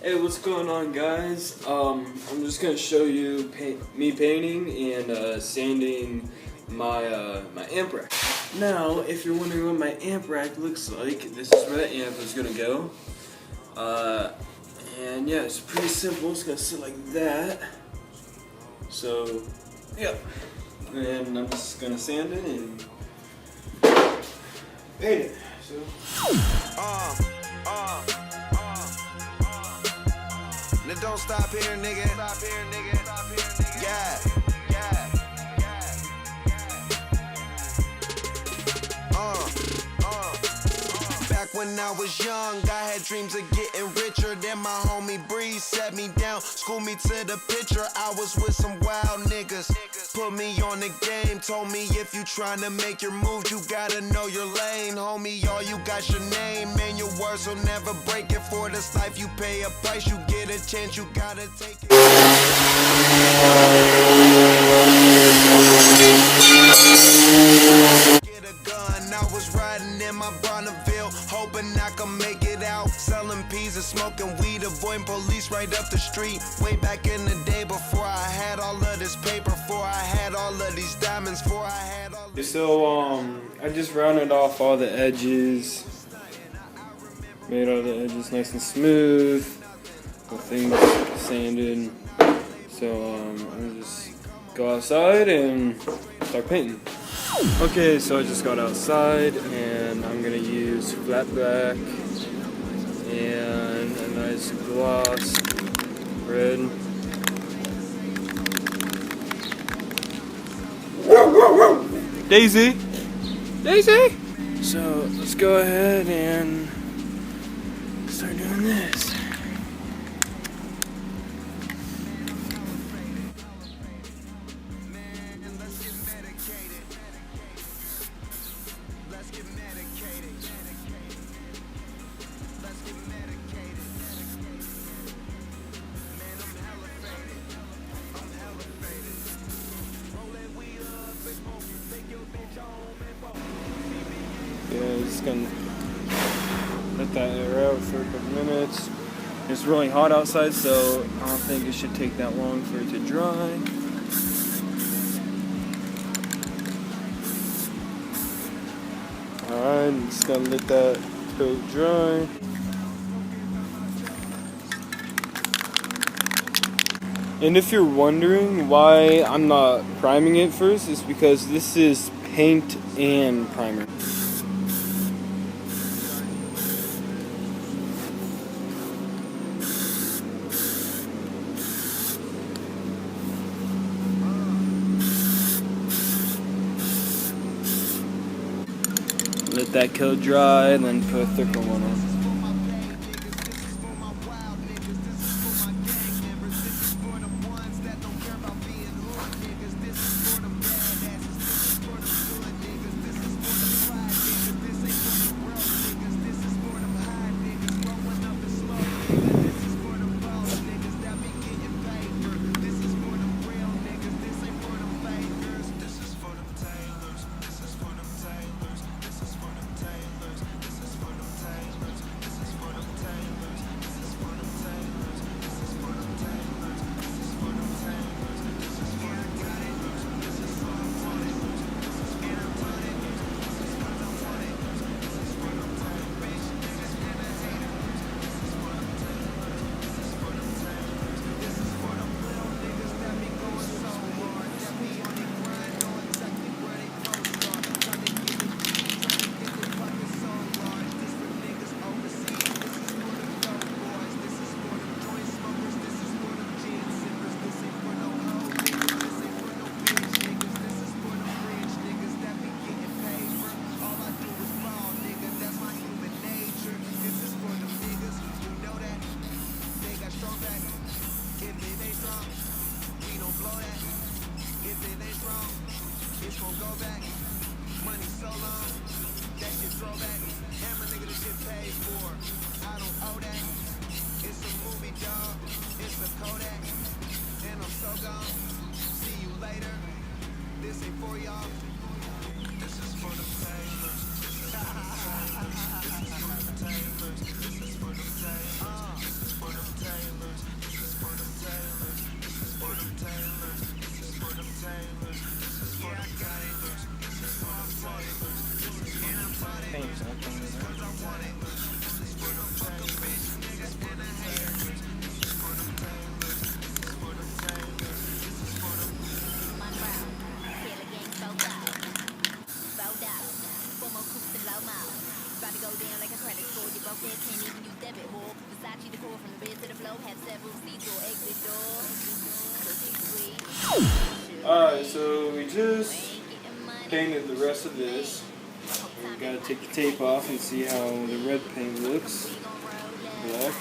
Hey, what's going on, guys? I'm just gonna show you me painting and sanding my my amp rack. Now, if you're wondering what my amp rack looks like, this is where the amp is gonna go. And yeah, it's pretty simple. It's gonna sit like that. So, yeah. And I'm just gonna sand it and paint it. So. Now don't stop here, nigga. Stop here, nigga. Stop here, nigga. Yeah. Back when I was young, I had dreams of getting richer. Then my homie Breeze set me down, schooled me to the picture. I was with some wild niggas, put me on the game. Told me if you tryna make your move, you gotta know your lane. Homie, all you got your name, and your words will never break it. For this life you pay a price, you get a chance, you gotta take it. Get a gun, I was riding in my Bonneville, hoping I could make it out. Selling peas and smoking weed, avoiding police right up the street. Way back in the day, before I had all of this paper, before I had all of these diamonds, before I had all of... So I just rounded off all the edges, made all the edges nice and smooth, the things sanded. So I'm just go outside and start painting. Okay, so I just got outside and I'm gonna use flat black and a nice gloss red. Daisy! Daisy! So let's go ahead and start doing this. Yeah, just gonna let that air out for a couple minutes. It's really hot outside, so I don't think it should take that long for it to dry. Alright, I'm just gonna let that coat dry. And if you're wondering why I'm not priming it first, it's because this is paint and primer. Let that coat dry and then put a thicker one on. Alright, so we just painted the rest of this. We gotta take the tape off and see how the red paint looks. Black.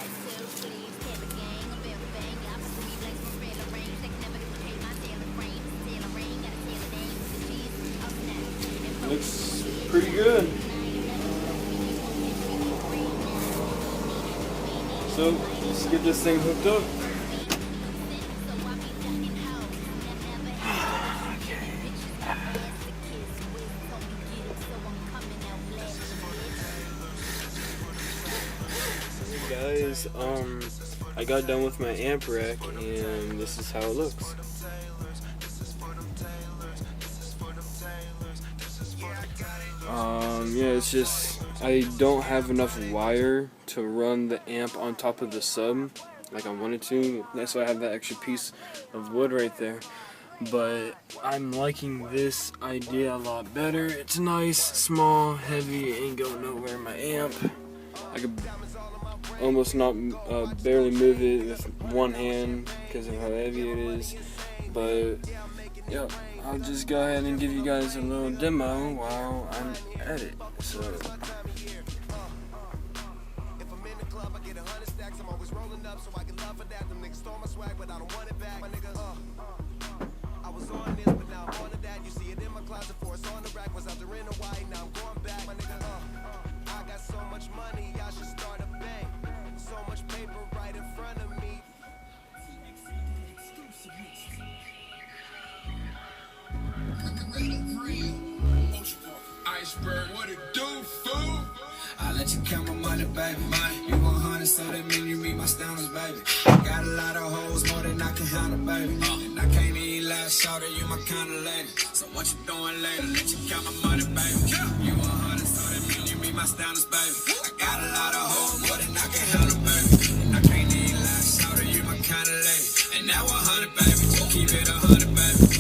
Looks pretty good. So let's get this thing hooked up. Guys, I got done with my amp rack and this is how it looks. Yeah, it's just I don't have enough wire to run the amp on top of the sub like I wanted to. That's why I have that extra piece of wood right there. But I'm liking this idea a lot better. It's nice, small, heavy, ain't going nowhere in my amp. I could almost not barely move it with one hand because of how heavy it is. But yeah, I'll just go ahead and give you guys a little demo while I'm at it. So Iceberg, what it do, fool? I let you count my money, baby. You 100, so that mean you meet my standards, baby. Got a lot of hoes, more than I can handle, baby. And I can't even last shorter, you my kind of lady. So what you doing later? Let you count my money, baby. You 100, so that mean you meet my standards, baby. I got a lot of hoes, more than I can handle, baby. And I can't even last shorter, you my kind of lady. And now 100, baby. Keep it 100, baby.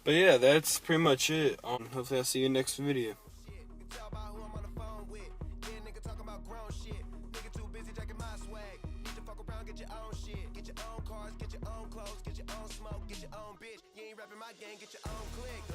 but yeah, that's pretty much it. Hopefully I'll see you next video. Get your own click.